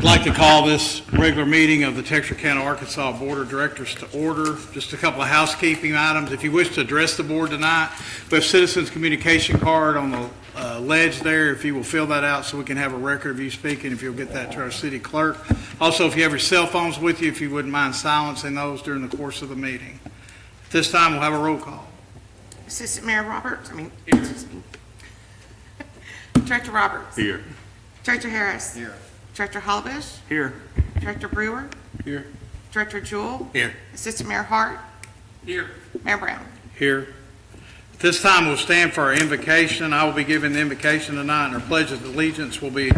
I'd like to call this regular meeting of the Texarkana, Arkansas Board of Directors to order. Just a couple of housekeeping items. If you wish to address the board tonight, we have citizens communication card on the ledge there. If you will fill that out so we can have a record of you speaking, if you'll get that to our city clerk. Also, if you have your cell phones with you, if you wouldn't mind silencing those during the course of the meeting. At this time, we'll have a roll call. Assistant Mayor Roberts, excuse me. Director Roberts. Here. Director Harris. Here. Director Hollibish. Here. Director Brewer. Here. Director Jewell. Here. Assistant Mayor Hart. Here. Mayor Brown. Here. At this time, we'll stand for our invocation. I will be giving the invocation tonight, and our pledge of allegiance will be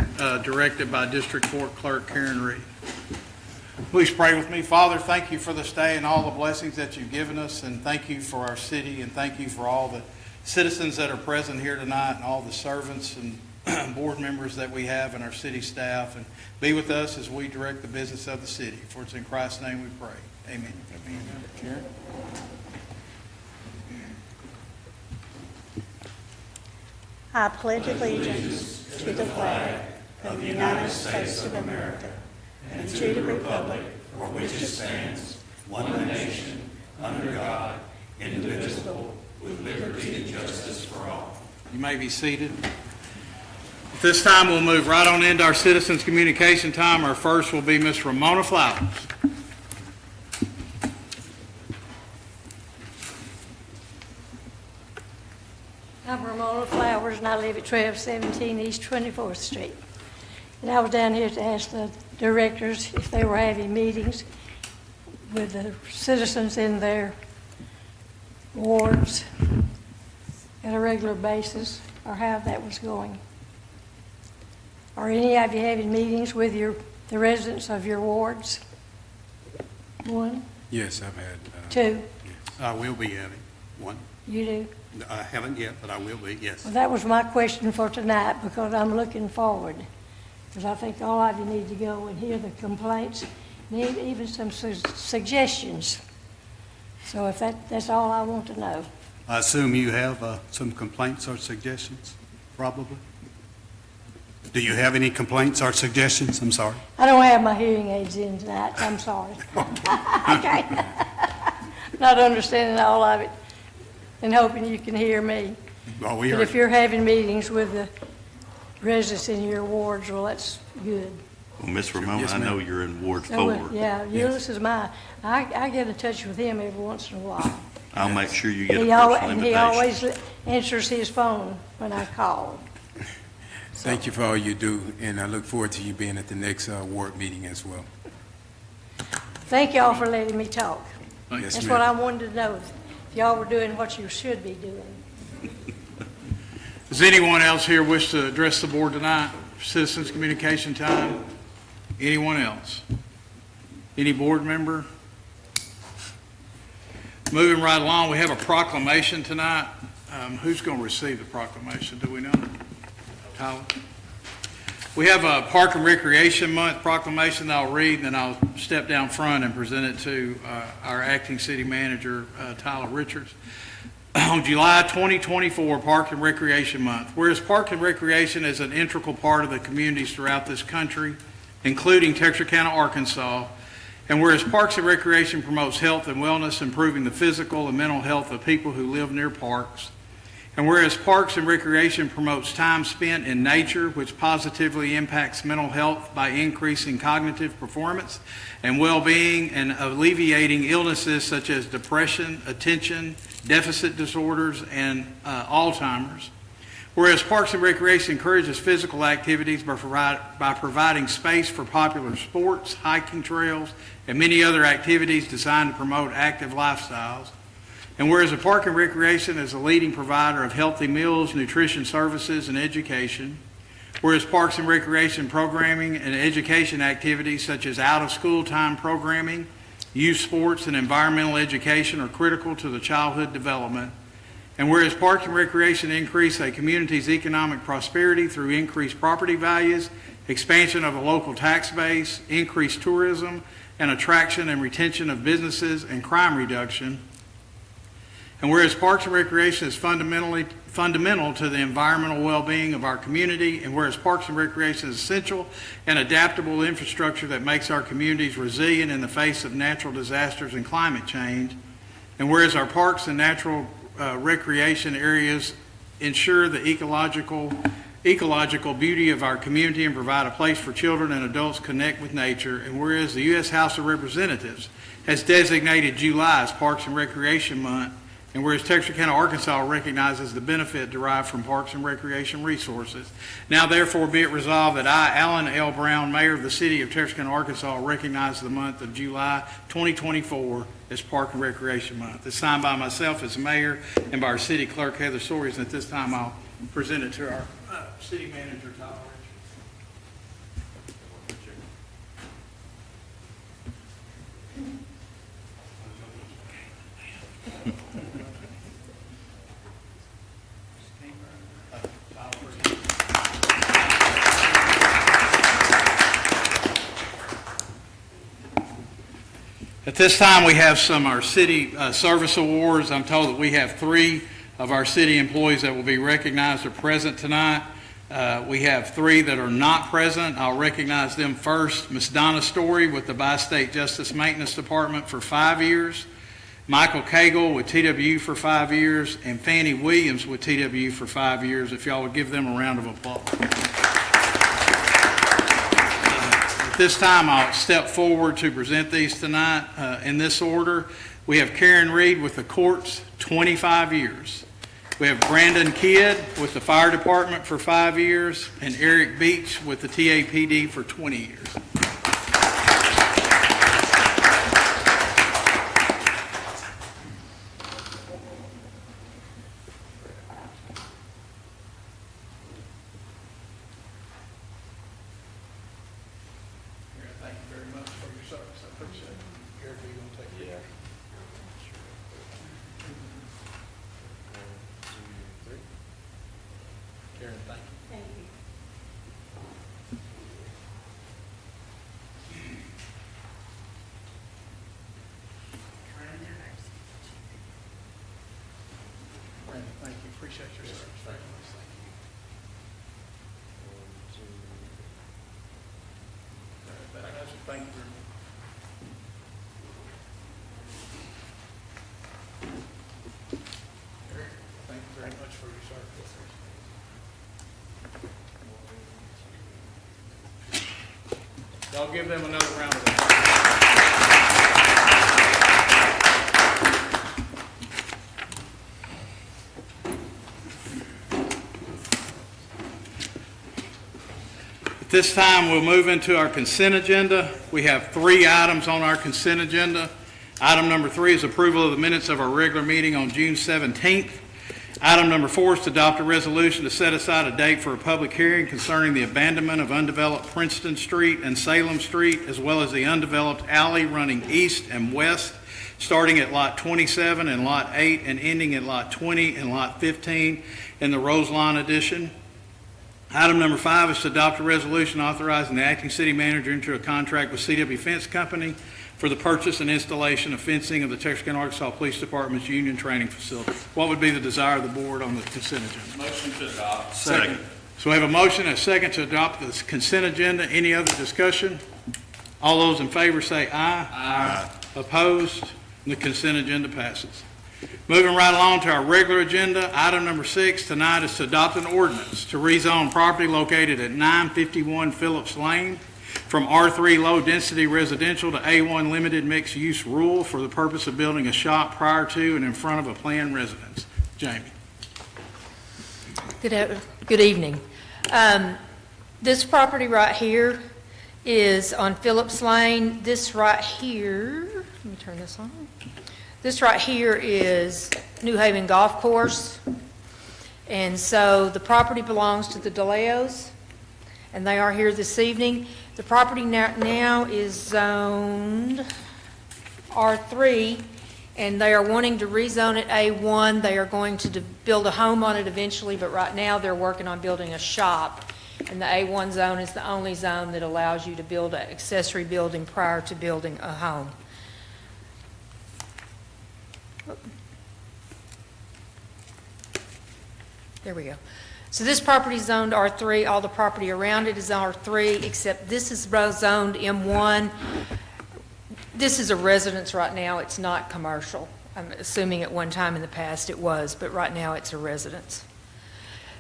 directed by District Court Clerk Karen Reed. Please pray with me. Father, thank you for this day and all the blessings that you've given us, and thank you for our city, and thank you for all the citizens that are present here tonight and all the servants and board members that we have and our city staff, and be with us as we direct the business of the city. For it's in Christ's name we pray. Amen. Amen. I pledge allegiance to the flag of the United States of America and to the republic for which it stands, one nation, under God, indivisible, with liberty and justice for all. You may be seated. At this time, we'll move right on into our citizens' communication time. Our first will be Ms. Ramona Flowers. I'm Ramona Flowers, and I live at 1217 East 24th Street. And I was down here to ask the directors if they were having meetings with the citizens in their wards at a regular basis, or how that was going. Are any of you having meetings with the residents of your wards? One, Yes, I've had. two, I will be having one. you do? I haven't yet, but I will be, yes. Well, that was my question for tonight, because I'm looking forward. Because I think all of you need to go and hear the complaints, and even some suggestions. So if that's all I want to know. I assume you have some complaints or suggestions, probably? Do you have any complaints or suggestions? I'm sorry. I don't have my hearing aids in tonight, I'm sorry. Okay. Not understanding all of it, and hoping you can hear me. Well, we But are, if you're having meetings with the residents in your wards, well, that's good. Well, Ms. Ramona, Yes, I know ma'am. you're in Ward So, 4. yeah, Yes. Eunice is I get in touch with him every once in a while. I'll make sure you get a He personal invitation. always answers his phone when I call. Thank you for all you do, and I look forward to you being at the next ward meeting as well. Thank y'all for letting me talk. Yes, That's ma'am. what I wanted to know, if y'all were doing what you should be doing. Does anyone else here wish to address the board tonight? Citizens' communication time? Anyone else? Any board member? Moving right along, we have a proclamation tonight. Who's going to receive the proclamation? Do we know? Tyler? We have a Park and Recreation Month proclamation that I'll read, and then I'll step down front and present it to our acting city manager, Tyler Richards. On July 2024, Park and Recreation Month. Whereas Park and Recreation is an integral part of the communities throughout this country, including Texarkana, Arkansas, and whereas Parks and Recreation promotes health and wellness, improving the physical and mental health of people who live near parks, and whereas Parks and Recreation promotes time spent in nature, which positively impacts mental health by increasing cognitive performance and well-being and alleviating illnesses such as depression, attention deficit disorders, and Alzheimer's. Whereas Parks and Recreation encourages physical activities by providing space for popular sports, hiking trails, and many other activities designed to promote active lifestyles. And whereas the Park and Recreation is a leading provider of healthy meals, nutrition services, and education, whereas Parks and Recreation programming and education activities such as out-of-school time programming, youth sports, and environmental education are critical to the childhood development. And whereas Parks and Recreation increase a community's economic prosperity through increased property values, expansion of the local tax base, increased tourism, and attraction and retention of businesses, and crime reduction. And whereas Parks and Recreation is fundamental to the environmental well-being of our community, and whereas Parks and Recreation is essential and adaptable infrastructure that makes our communities resilient in the face of natural disasters and climate change, and whereas our parks and natural recreation areas ensure the ecological beauty of our community and provide a place for children and adults to connect with nature, and whereas the U.S. House of Representatives has designated July as Parks and Recreation Month, and whereas Texarkana, Arkansas recognizes the benefit derived from parks and recreation resources, now therefore be it resolved that I, Alan L. Brown, Mayor of the City of Texarkana, Arkansas, recognize the month of July 2024 as Park and Recreation Month. It's signed by myself as mayor and by our city clerk, Heather Soares, and at this time I'll present it to our city manager, Tyler Richards. At this time, we have our city service awards. I'm told that we have 3 of our city employees that will be recognized or present tonight. We have 3 that are not present. I'll recognize them first. Ms. Donna Story with the Bi-State Justice Maintenance Department for 5 years, Michael Cagle with TWU for 5 years, and Fannie Williams with TWU for 5 years. If y'all would give them a round of applause. At this time, I'll step forward to present these tonight in this order. We have Karen Reed with the courts, 25 years. We have Brandon Kidd with the fire department for 5 years, and Eric Beach with the TAPD for 20 years. Thank you very much for your service. I appreciate it. Eric, are you going to take it? Karen, thank you. Thank you. Brandon, thank you. Appreciate your service very much. Thank you. Thank you. Eric, thank you very much for your service. Y'all give them another round of applause. At this time, we'll move into our consent agenda. We have 3 items on our consent agenda. Item number 3 is approval of the minutes of our regular meeting on June 17th. Item number 4 is to adopt a resolution to set aside a date for a public hearing concerning the abandonment of undeveloped Princeton Street and Salem Street, as well as the undeveloped alley running east and west, starting at Lot 27 and Lot 8 and ending at Lot 20 and Lot 15 in the Roseline addition. Item number 5 is to adopt a resolution authorizing the acting city manager into a contract with CW Fence Company for the purchase and installation of fencing of the Texarkana, Arkansas Police Department's union training facility. What would be the desire of the board on the consent agenda? Motion to adopt. Second. So we have a motion and a second to adopt the consent agenda. Any other discussion? All those in favor say aye. Aye. Opposed? The consent agenda passes. Moving right along to our regular agenda, item number 6 tonight is to adopt an ordinance to rezone property located at 951 Phillips Lane from R3 low-density residential to A1 limited mixed-use rural for the purpose of building a shop prior to and in front of a planned residence. Jamie. Good evening. This property right here is on Phillips Lane. This right here, let me turn this on. This right here is New Haven Golf Course. And so the property belongs to the DeLeos, and they are here this evening. The property now is zoned R3, and they are wanting to rezone it A1. They are going to build a home on it eventually, but right now they're working on building a shop. And the A1 zone is the only zone that allows you to build an accessory building prior to building a home. There we go. So this property is zoned R3, all the property around it is R3, except this is zoned M1. This is a residence right now, it's not commercial. I'm assuming at one time in the past it was, but right now it's a residence.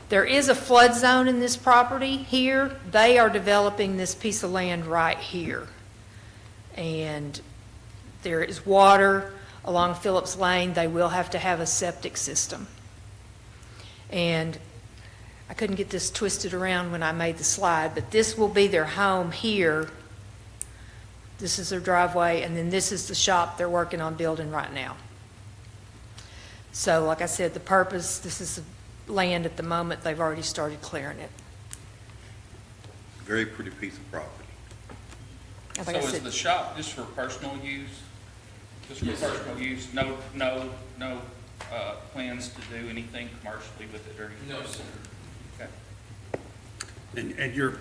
There is a flood zone in this property here. They are developing this piece of land right here. And there is water along Phillips Lane. They will have to have a septic system. And I couldn't get this twisted around when I made the slide, but this will be their home here. This is their driveway, and then this is the shop they're working on building right now. So like I said, the purpose, this is the land at the moment, they've already started clearing it. Very pretty piece of property. And So like I is said, the shop just for personal use? Just for personal use? No plans to do anything commercially with it or anything? No, sir. Okay. And your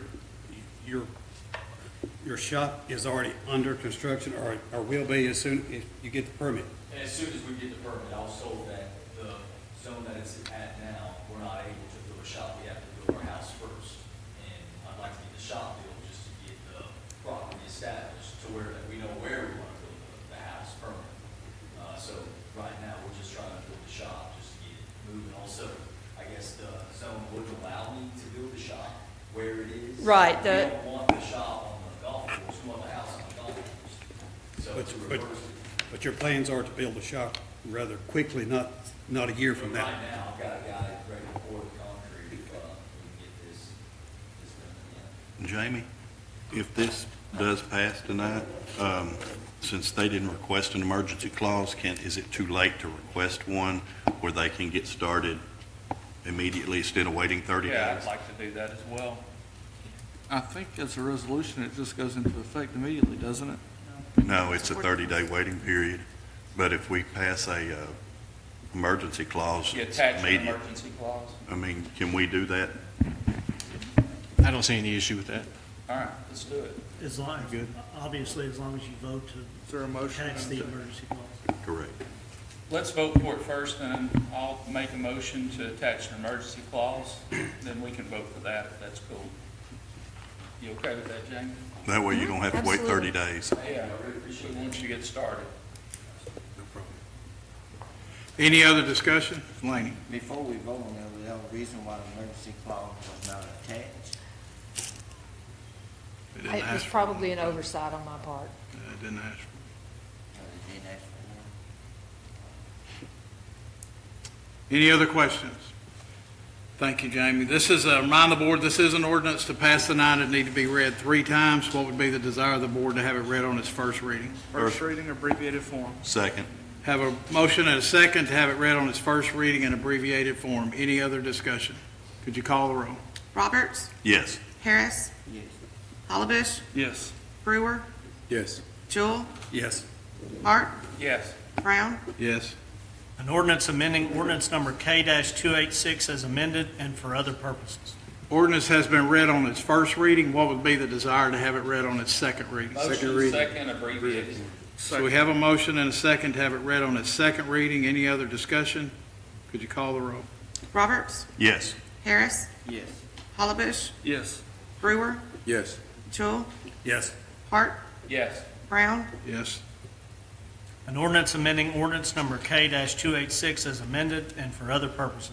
shop is already under construction or will be as soon as you get the permit? And as soon as we get the permit, also that the zone that it's at now, we're not able to build a shop, we have to build our house first. And I'd like to get the shop built just to get the property established to where that we know where we want to build the house permanent. So right now, we're just trying to build the shop, just to get it moving. Also, I guess the zone wouldn't allow me to build the shop where it is. Right, We don't want the shop on the golf course, we want the house on the golf course. So But- to but- reverse it. But your plans are to build a shop rather quickly, not a year from now. Right now, I've got a guy ready to pour the concrete, we can get this done, yeah. Jamie, if this does pass tonight, since they didn't request an emergency clause, is it too late to request one where they can get started immediately instead of waiting 30 days? Yeah, I'd like to do that as well. I think as a resolution, it just goes into effect immediately, doesn't it? No, it's a 30-day waiting period, but if we pass a emergency clause, You it's attach an immediate. emergency clause? I mean, can we do that? I don't see any issue with that. All right, let's do it. As long, obviously, as long as you vote Is there a to motion? attach the emergency clause. Correct. Let's vote for it first, and then I'll make a motion to attach an emergency clause. Then we can vote for that, if that's cool. You okay with that, Jamie? That way you don't have to wait 30 Absolutely. days. Yeah, we want you to get started. No problem. Any other discussion? Laney? Before we vote on that, was there a reason why the emergency clause was not attached? They didn't it was ask for probably an oversight on my part. They didn't ask for Or they didn't ask for one? Any other questions? Thank you, Jamie. This is, remind the board, this is an ordinance to pass tonight. It need to be read 3 times. What would be the desire of the board to have it read on its first reading? First reading, abbreviated form. Second. Have a motion and a second to have it read on its first reading in abbreviated form. Any other discussion? Could you call the roll? Roberts, Yes. Harris, Yes. Hollabush, Yes. Brewer, Yes. Jewell, Yes. Hart, Yes. Brown, Yes. An ordinance amending ordinance number K-286 as amended and for other purposes. Ordinance has been read on its first reading. What would be the desire to have it read on its second reading? Motion second, abbreviated. So we have a motion and a second to have it read on its second reading. Any other discussion? Could you call the roll? Roberts, Yes. Harris, Yes. Hollabush, Yes. Brewer, Yes. Jewell, Yes. Hart, Yes. Brown, Yes. An ordinance amending ordinance number K-286 as amended and for other purposes.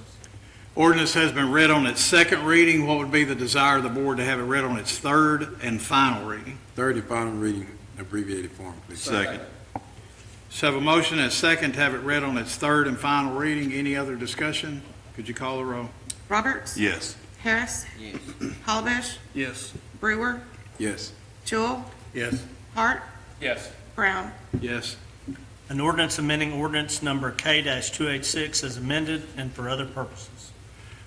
Ordinance has been read on its second reading. What would be the desire of the board to have it read on its third and final reading? Third and final reading, abbreviated form, please. Second. So have a motion and a second to have it read on its third and final reading. Any other discussion? Could you call the roll? Roberts, Yes. Harris, Yes. Hollabush, Yes. Brewer, Yes. Jewell, Yes. Hart, Yes. Brown, Yes. An ordinance amending ordinance number K-286 as amended and for other purposes.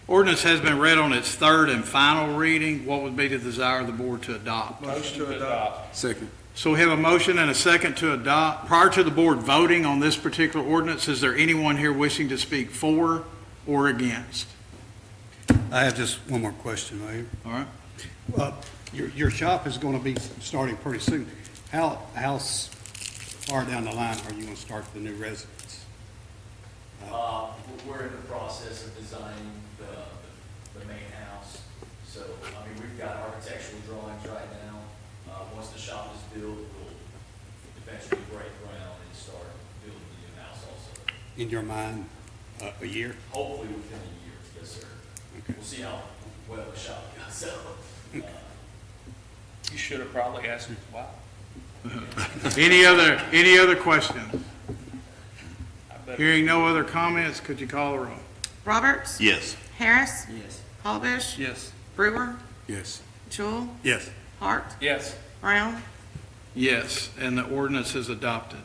Ordinance has been read on its third and final reading. What would be the desire of the board to adopt? Motion to adopt. Second. So we have a motion and a second to adopt. Prior to the board voting on this particular ordinance, is there anyone here wishing to speak for or against? I have just one more question, Mayor. All right. Your shop is going to be starting pretty soon. How far down the line are you going to start the new residence? We're in the process of designing the main house. So, I mean, we've got architectural drawings right now. Once the shop is built, we'll eventually break ground and start building the new house also. In your mind, a year? Hopefully within a year, yes, sir. We'll see how well the shop goes, so. You should have probably asked me why. Any other questions? I better- Hearing no other comments, could you call the roll? Roberts, Yes. Harris, Yes. Calabash, Yes. Brewer, Yes. Jewell, Yes. Hart, Yes. Brown, Yes, and the ordinance is adopted.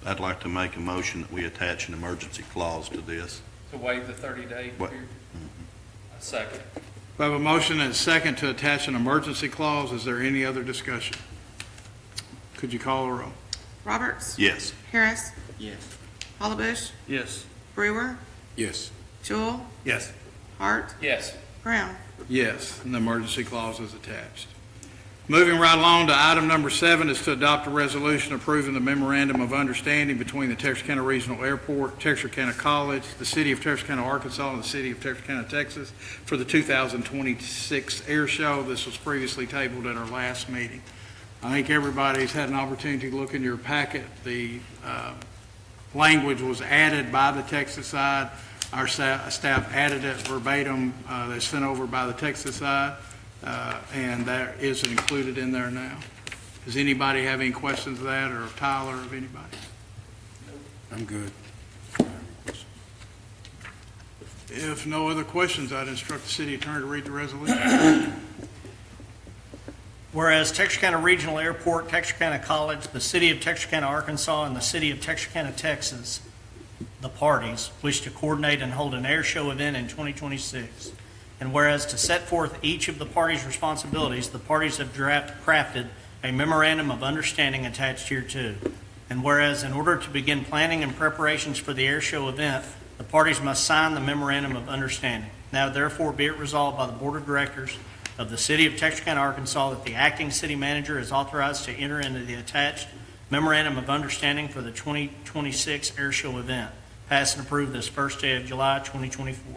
I'd like to make a motion that we attach an emergency clause to this. To waive the 30-day What? period. A second. We have a motion and a second to attach an emergency clause. Is there any other discussion? Could you call the roll? Roberts, Yes. Harris, Yes. Calabash, Yes. Brewer, Yes. Jewell, Yes. Hart, Yes. Brown. Yes, and the emergency clause is attached. Moving right along to item number 7 is to adopt a resolution approving the memorandum of understanding between the Texarkana Regional Airport, Texarkana College, the City of Texarkana, Arkansas, and the City of Texarkana, Texas for the 2026 air show. This was previously tabled at our last meeting. I think everybody's had an opportunity to look in your packet. The language was added by the Texas side. Our staff added it verbatim. That's sent over by the Texas side. And that is included in there now. Does anybody have any questions of that, or Tyler, of anybody? I'm good. If no other questions, I'd instruct the city attorney to read the resolution. Whereas Texarkana Regional Airport, Texarkana College, the City of Texarkana, Arkansas, and the City of Texarkana, Texas, the parties, wish to coordinate and hold an air show event in 2026. And whereas to set forth each of the parties' responsibilities, the parties have crafted a memorandum of understanding attached hereto. And whereas in order to begin planning and preparations for the air show event, the parties must sign the memorandum of understanding. Now therefore be it resolved by the Board of Directors of the City of Texarkana, Arkansas, that the acting city manager is authorized to enter into the attached memorandum of understanding for the 2026 air show event. Passed and approved this first day of July, 2024.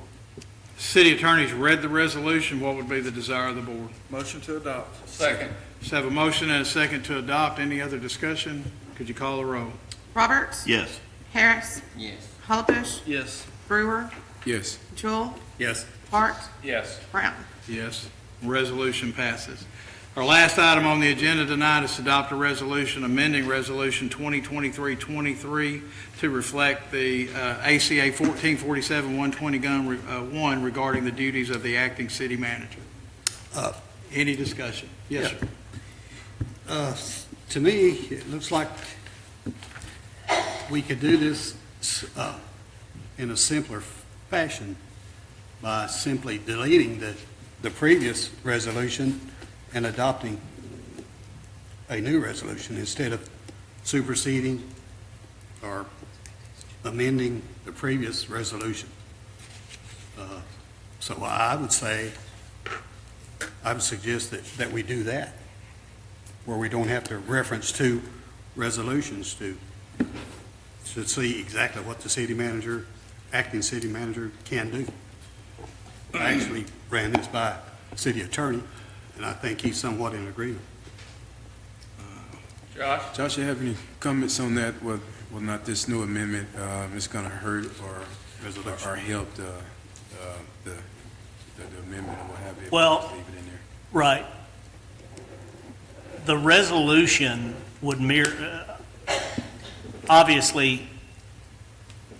City attorney's read the resolution. What would be the desire of the board? Motion to adopt. Second. Let's have a motion and a second to adopt. Any other discussion? Could you call the roll? Roberts, Yes. Harris, Yes. Calabash, Yes. Brewer, Yes. Jewell, Yes. Hart, Yes. Brown. Yes, resolution passes. Our last item on the agenda tonight is to adopt a resolution amending Resolution 2023-23 to reflect the ACA 1447-120 Gun 1 regarding the duties of the acting city manager. Any discussion? Yes, sir. To me, it looks like we could do this in a simpler fashion by simply deleting the previous resolution and adopting a new resolution instead of superseding or amending the previous resolution. So I would suggest that we do that, where we don't have to reference two resolutions to see exactly what the city manager, acting city manager can do. I actually ran this by city attorney, and I think he's somewhat in agreement. Josh? Josh, you have any comments on that? Will not this new amendment, is going to hurt or help the amendment or what have you? Well- Leave it in there. Right. The resolution would obviously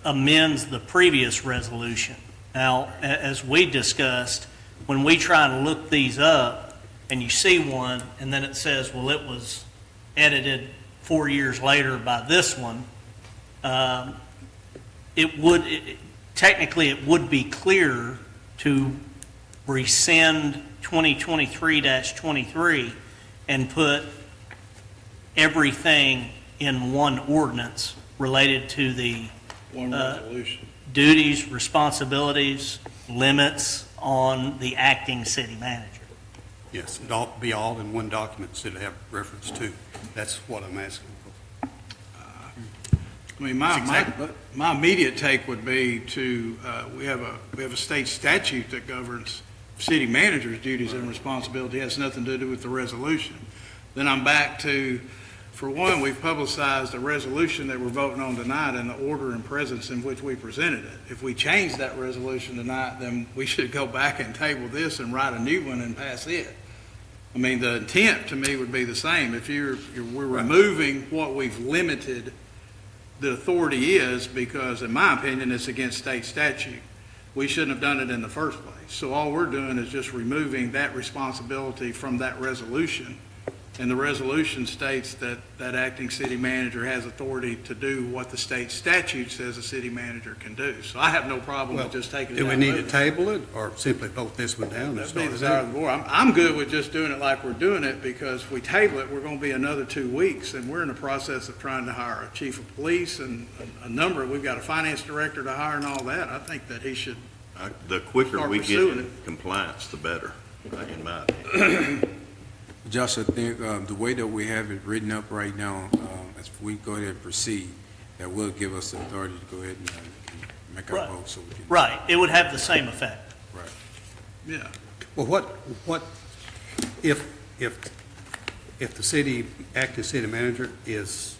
amends the previous resolution. Now, as we discussed, when we try to look these up and you see one and then it says, well, it was edited 4 years later by this one, technically it would be clearer to rescind 2023-23 and put everything in one ordinance related to the One resolution. duties, responsibilities, limits on the acting city manager. Yes, it'll be all in one document instead of have reference to. That's what I'm asking for. I mean, my immediate take would be to, we have a state statute that governs city manager's duties and responsibility. It has nothing to do with the resolution. Then I'm back to, for one, we've publicized a resolution that we're voting on tonight in the order and presence in which we presented it. If we change that resolution tonight, then we should go back and table this and write a new one and pass it. I mean, the intent to me would be the same. If we're removing what we've limited the authority is, because in my opinion, it's against state statute. We shouldn't have done it in the first place. So all we're doing is just removing that responsibility from that resolution. And the resolution states that that acting city manager has authority to do what the state statute says a city manager can do. So I have no problem with just taking it Do out. we need to table it or simply vote this one down and That'd be start the it desire of over? the board. I'm good with just doing it like we're doing it, because if we table it, we're going to be another 2 weeks, and we're in the process of trying to hire a chief of police and we've got a finance director to hire and all that. I think that he should, The quicker Start we get pursuing in it. compliance, the better, in my opinion. Josh, I think the way that we have it written up right now, as we go ahead and proceed, that will give us the authority to go ahead and make our Right. vote so we can. Right, it would have the same effect. Right. yeah. Well, what, if the acting city manager is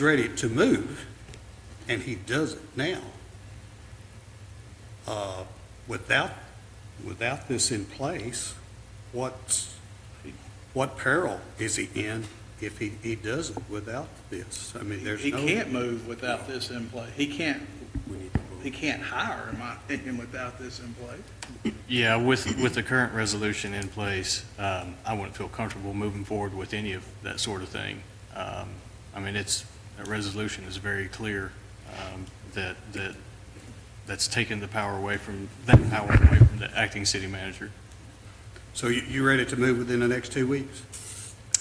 ready to move, and he does it now, without this in place, what peril is he in if he does it without this? I mean, there's He no. can't move without this in play. He can't hire, in my opinion, without this in place. Yeah, with the current resolution in place, I wouldn't feel comfortable moving forward with any of that sort of thing. I mean, that resolution is very clear, that's taken the power away from the acting city manager. So you ready to move within the next 2 weeks?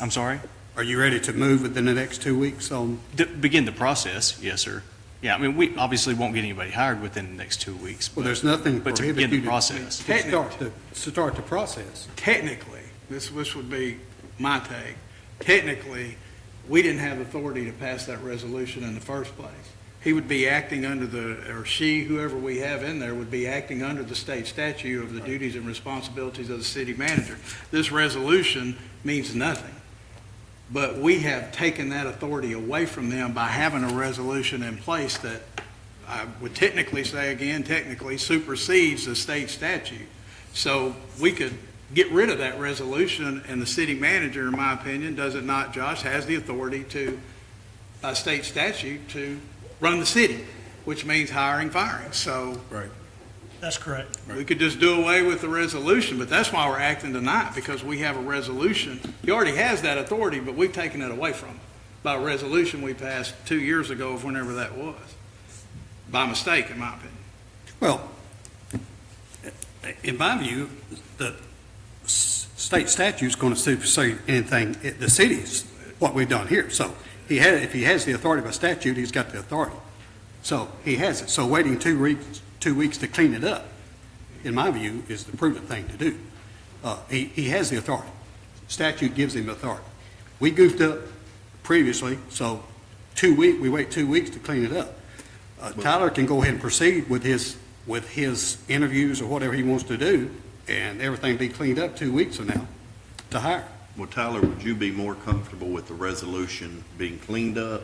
I'm sorry? Are you ready to move within the next 2 weeks on? Begin the process, yes, sir. Yeah, I mean, we obviously won't get anybody hired within the next 2 weeks. Well, there's nothing But to prohibiting begin you the process. to start the process. Technically, this would be my take, technically, we didn't have authority to pass that resolution in the first place. He would be acting or she, whoever we have in there, would be acting under the state statute of the duties and responsibilities of the city manager. This resolution means nothing. But we have taken that authority away from them by having a resolution in place that I would technically supersedes the state statute. So we could get rid of that resolution, and the city manager, in my opinion, does it not, Josh, has the authority to, by state statute, to run the city, which means hiring, firing. So Right. That's correct. we could just do away with the resolution, but that's why we're acting tonight, because we have a resolution. He already has that authority, but we've taken it away from him by a resolution we passed 2 years ago, whenever that was, by mistake, in my opinion. Well, in my view, the state statute's going to supersede anything, the city's, what we've done here. So if he has the authority by statute, he's got the authority. So he has it. So waiting 2 weeks to clean it up, in my view, is the prudent thing to do. He has the authority. Statute gives him authority. We goofed up previously, so we wait 2 weeks to clean it up. Tyler can go ahead and proceed with his interviews or whatever he wants to do, and everything be cleaned up 2 weeks from now to hire. Well, Tyler, would you be more comfortable with the resolution being cleaned up,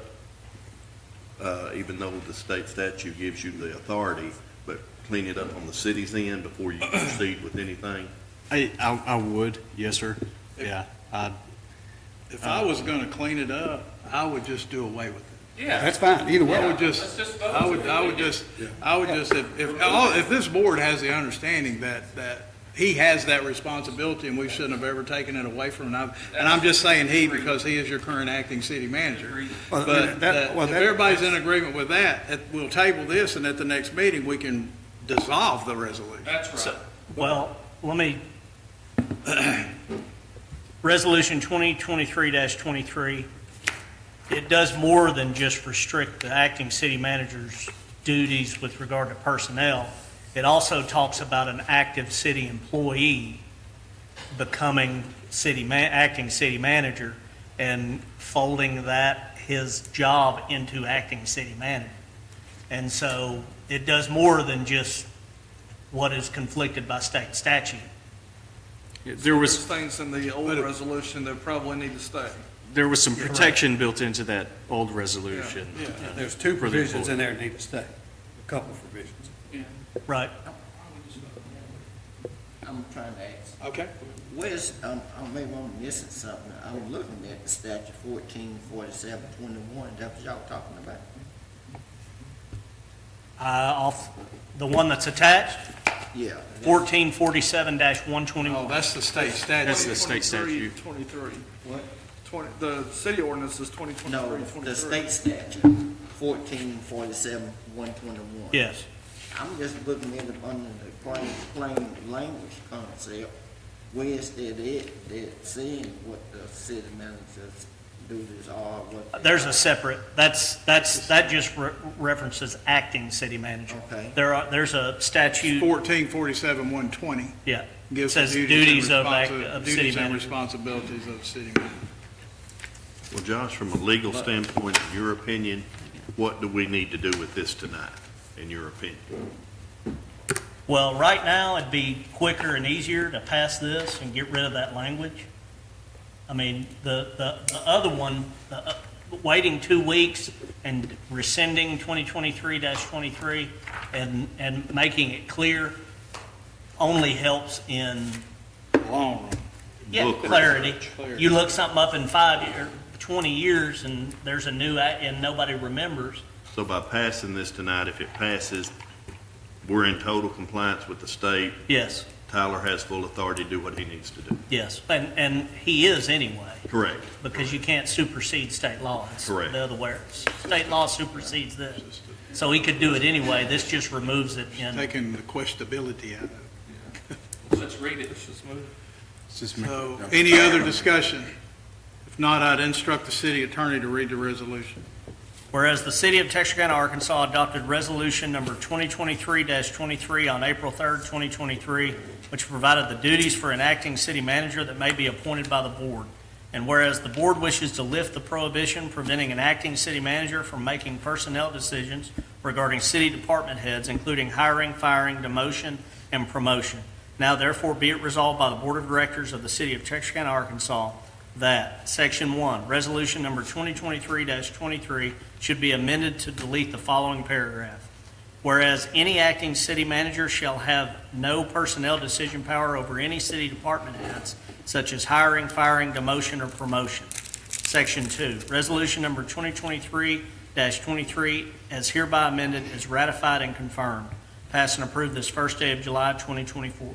even though the state statute gives you the authority, but clean it up on the city's end before you proceed with anything? I would, yes, sir. Yeah. If I was going to clean it up, I would just do away with it. Yeah. That's fine, either way. I would just, Let's just vote. if this board has the understanding that he has that responsibility and we shouldn't have ever taken it away from him, and I'm just saying he because he is your current acting city manager. Well, But that- well, if that- everybody's in agreement with that, we'll table this, and at the next meeting, we can dissolve the resolution. That's right. Well, let me, Resolution 2023-23, it does more than just restrict the acting city manager's duties with regard to personnel. It also talks about an active city employee becoming acting city manager, and folding that, his job, into acting city manager. And so it does more than just what is conflicted by state statute. There There's was, things in the old resolution that probably need to stay. there was some protection built into that old resolution. Yeah. There's two For the provisions in employee. there that need to stay, a couple of provisions. Right. I'm trying to ask, Okay. where's, maybe I'm missing something. I'm looking at the statute 144721, that's what y'all talking about? Off, the one that's attached, Yeah. 1447-121. Oh, that's the state statute. That's the state statute. 23. What? The city ordinance is 2023, No, 23. the state statute, 1447-121. Yes. I'm just looking at it under the plain language concept. Where is that saying what the city managers duties are? What There's a separate, that just references acting city manager. Okay. There's a statute, 1447-120 yeah, gives says the duties of duties city and manager. responsibilities of city manager. Well, Josh, from a legal standpoint, in your opinion, what do we need to do with this tonight, in your opinion? Well, right now, it'd be quicker and easier to pass this and get rid of that language. I mean, the other one, waiting 2 weeks and rescinding 2023-23 and making it clear only helps in, Long run. yeah, Book clarity. Clarity. You look something up in 5 years, 20 years, and there's a new act, and nobody remembers. So by passing this tonight, if it passes, we're in total compliance with the state. Yes, Tyler has full authority to do what he needs to do. yes, and he is anyway. Correct. Because you can't supersede state law. It's Correct. the other way. State law supersedes this. So he could do it anyway. This just removes it in. Taking the questionability out of it. Let's read it. Let's just move. Let's just make So, it- any other discussion? If not, I'd instruct the city attorney to read the resolution. Whereas the city of Texarkana, Arkansas adopted resolution number 2023-23 on April 3rd, 2023, which provided the duties for an acting city manager that may be appointed by the board. And whereas the board wishes to lift the prohibition preventing an acting city manager from making personnel decisions regarding city department heads, including hiring, firing, demotion, and promotion. Now therefore be it resolved by the Board of Directors of the city of Texarkana, Arkansas, that Section 1, Resolution number 2023-23 should be amended to delete the following paragraph. Whereas any acting city manager shall have no personnel decision power over any city department heads, such as hiring, firing, demotion, or promotion. Section 2, Resolution number 2023-23 as hereby amended is ratified and confirmed. Passed and approved this first day of July 2024.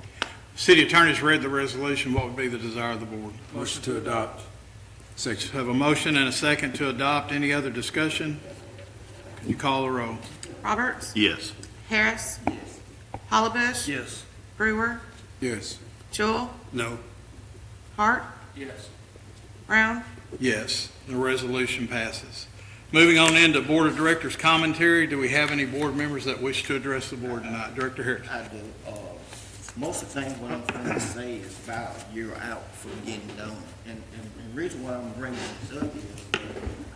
City attorney's read the resolution. What would be the desire of the board? Motion to adopt. Section. Have a motion and a second to adopt. Any other discussion? Can you call the roll? Roberts, Yes. Harris. Hollabush. Yes. Brewer, Yes. Jewell, No, Hart, Yes. Brown, Yes, the resolution passes. Moving on into Board of Directors commentary. Do we have any board members that wish to address the board tonight? Director Harris. I do. Most of the things what I'm trying to say is about a year out for getting done. And the reason why I'm bringing this up is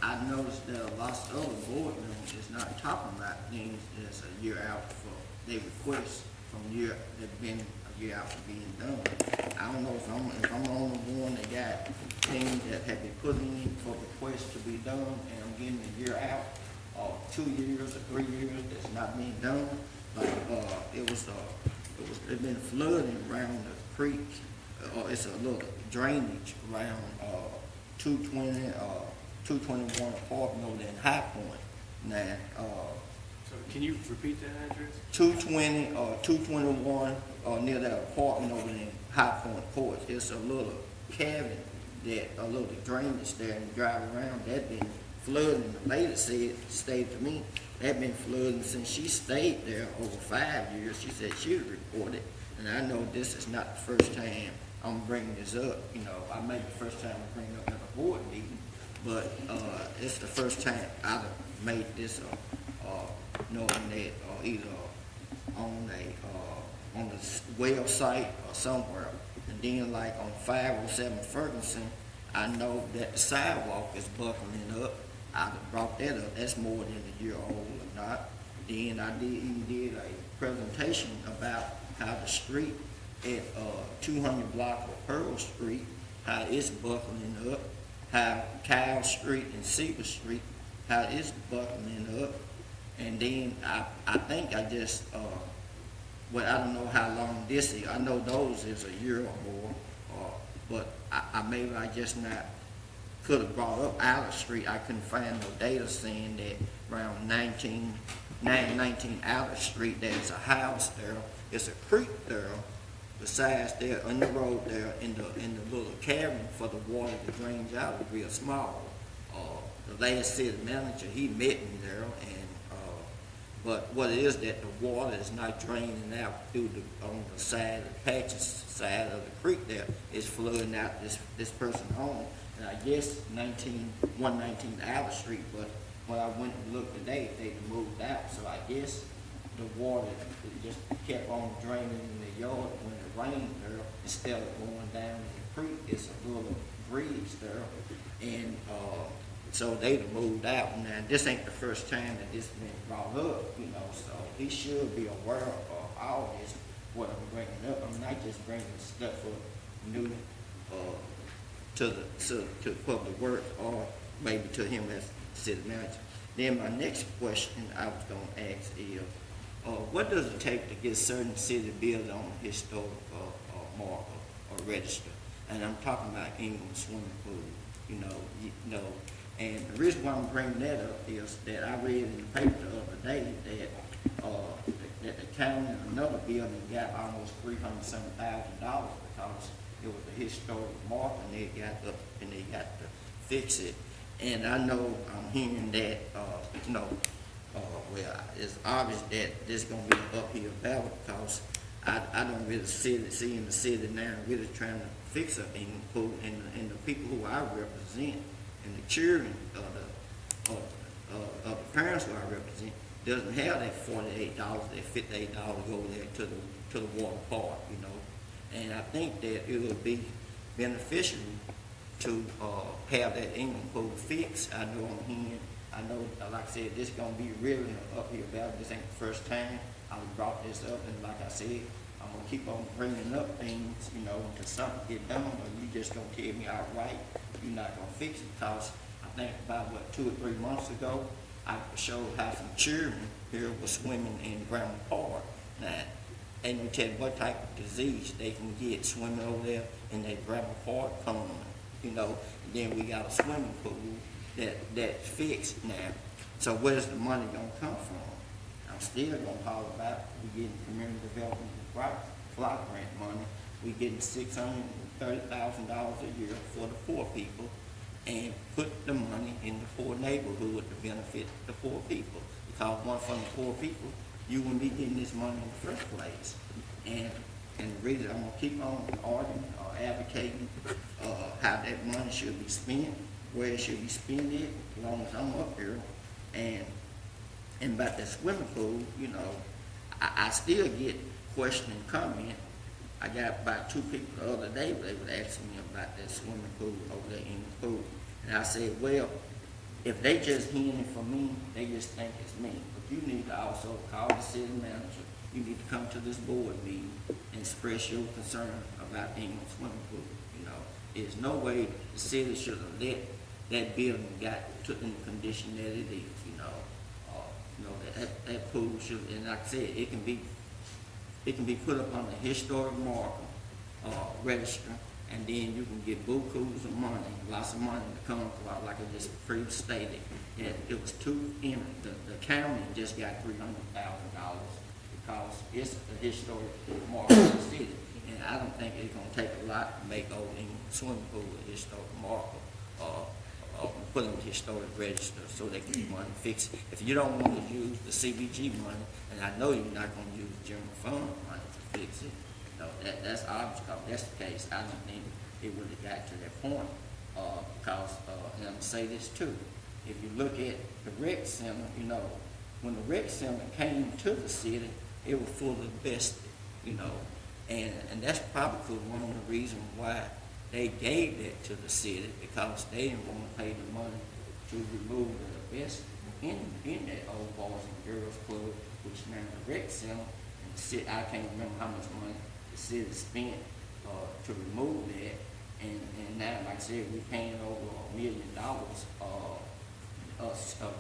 I noticed that a lot of other board members is not talking about things that's a year out for, they request from year, that's been a year out for being done. I don't know if I'm the only one that got things that have been put in for requests to be done, and I'm getting a year out, or 2 years or 3 years that's not being done. Like, it's been flooding around the creek, it's a little drainage around, 221 apartment over there in High Point. Now, So can you repeat that address? 221, near that apartment over there in High Point Court, it's a little cabin that, a little drainage there, and you drive around, that been flooding. The lady said, stated to me, that been flooding since she stayed there over 5 years. She said she would report it, and I know this is not the first time I'm bringing this up. You know, I may be the first time I bring it up at a board meeting, but it's the first time I've made this knowing that either on the website or somewhere. And then like on 507 Ferguson, I know that the sidewalk is buckling up. I brought that up, that's more than a year old or not. Then I did a presentation about how the street at 200 block of Pearl Street, how it's buckling up, how Kyle Street and Seaver Street, how it's buckling up. And then I think I just, well, I don't know how long this is. I know those is a year or more, but maybe I just not could have brought up Allen Street. I couldn't find no data saying that around 19 Allen Street, there's a house there. It's a creek there. Besides there, on the road there, in the little cavern for the water to drain out is real small. The last city manager, he met me there, and but what it is that the water is not draining out through on the side, the patches side of the creek there. It's flooding out this person's home. And I guess 119 Allen Street, but when I went and looked today, they moved out. So I guess the water it just kept on draining in the yard when it rained there. Instead of going down in the creek, it's a little bridge there. And so they moved out. Now, this ain't the first time that this been brought up, so he should be aware of all this, what I'm bringing up. I'm not just bringing stuff up new to public works or maybe to him as city manager. Then my next question I was gonna ask is, what does it take to get certain city buildings on a historic marker or register? And I'm talking about Ingham Swimming Pool, and the reason why I'm bringing that up is that I read in the paper the other day that the county and another building got almost $300,000 because it was a historic mark and they got to fix it. And I know I'm hearing that, well, it's obvious that this is gonna be an uphill battle because I don't really see in the city now really trying to fix up Ingham Pool and the people who I represent and the children of the parents who I represent doesn't have that $48, that $58 over there to the water park, And I think that it would be beneficial to have that Ingham Pool fixed. I know like I said, this is gonna be really an uphill battle. This ain't the first time I brought this up, and like I said, I'm gonna keep on bringing up things, until something get done, or you just gonna tell me outright you're not gonna fix it. Because I think about 2 or 3 months ago, I showed how some children here were swimming in Grandma Park. Now, and you tell you what type of disease they can get swimming over there in that Grandma Park pond, And then we got a swimming pool that's fixed now. So where's the money gonna come from? I'm still gonna talk about we getting community development block grant money. We getting $630,000 a year for the poor people, and put the money in the poor neighborhood to benefit the poor people. Because one from the poor people, you wouldn't be getting this money in the first place. And the reason I'm gonna keep on arguing or advocating how that money should be spent, where it should be spent at, as long as I'm up here. And about that swimming pool, I still get question and comment. I got about 2 people the other day, they were asking me about that swimming pool over there in the pool. And I said, well, if they just hearing it from me, they just think it's me. But you need to also call the city manager. You need to come to this board meeting and express your concern about Ingham Swimming Pool. There's no way the city should have let that building got to in the condition that it is. That pool should, and like I said, it can be put up on the historic marker register, and then you can get bukus of money, lots of money to come out, like I just previously stated. And it was the county just got $300,000 because it's a historic marker of the city. And I don't think it's gonna take a lot to make Old Ingham Swimming Pool a historic marker, put on the historic register so they can get money fixed. If you don't want to use the CBG money, and I know you're not gonna use general fund money to fix it, that's obvious. Because if that's the case, I don't think it would have got to that point. Because, and I'm gonna say this too, if you look at the rec center, when the rec center came to the city, it was full of best, and that's probably one of the reasons why they gave that to the city because they didn't want to pay the money to remove the best in that old Boys and Girls Club, which is now the rec center. And the city, I can't remember how much money the city spent, to remove that. And now, like I said, we're paying over $1 million,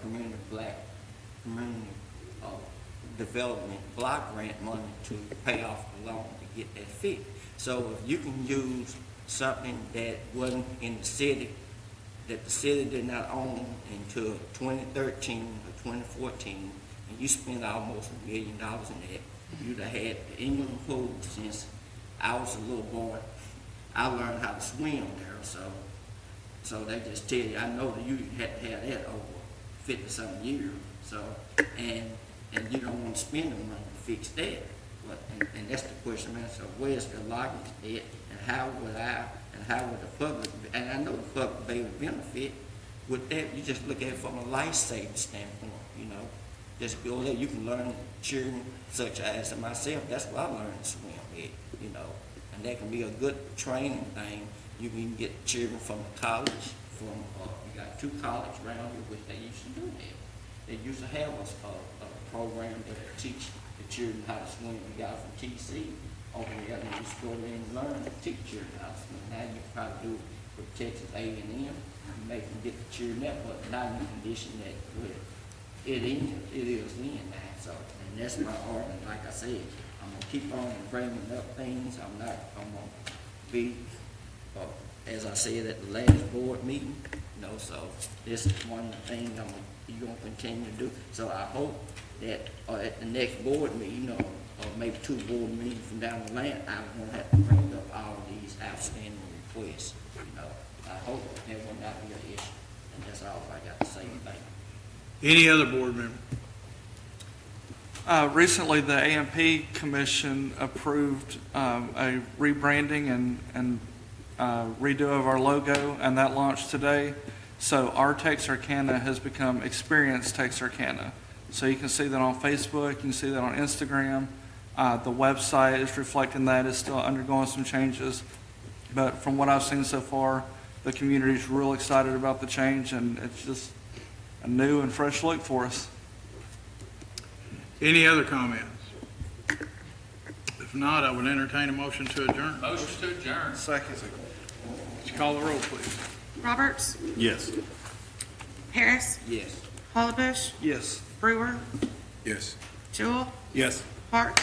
community development block grant money to pay off the loan to get that fixed. So if you can use something that wasn't in the city, that the city did not own until 2013 or 2014, and you spent almost $1 million in that, you'd have had the England pool since I was a little boy. I learned how to swim there, so they just tell you, I know that you had to have that over 50-something years, so, and you don't want to spend the money to fix that. But, and that's the question, man, so where's the logic at, and how would the public, and I know the public may benefit with that, you just look at it from a life-saving standpoint, you know? Just go there, you can learn children such as myself, that's what I learned to swim at, you know? And that can be a good training thing. You can get children from the college, you got 2 colleges around here, which they used to do that. They used to have a program that teach the children how to swim. We got it from TC over there, and they used to go there and learn to teach children how to swim. Now you can probably do it with Texas A&M, you make them get the children there, but not in the condition that it is in now, so, and that's my argument, like I said. I'm gonna keep on bringing up things. I'm gonna be, as I said at the last board meeting, you know, so this is one of the things you're gonna continue to do. So I hope that, at the next board meeting, you know, or maybe 2 board meetings from down the line, I won't have to bring up all of these outstanding requests, you know. I hope that will not be an issue, and that's all I got to say. Thank you. Any other board member? Recently, the AMP Commission approved a rebranding and redo of our logo, and that launched today. So our Texarkana has become Experience Texarkana. So you can see that on Facebook, you can see that on Instagram. The website is reflecting that, it's still undergoing some changes. But from what I've seen so far, the community's real excited about the change, and it's just a new and fresh look for us. Any other comments? If not, I would entertain a motion to adjourn. Motion to adjourn. Second. Would you call the roll, please? Roberts, Yes. Harris, Yes. Hollabush, Yes. Brewer, Yes. Jewell, Yes. Hart.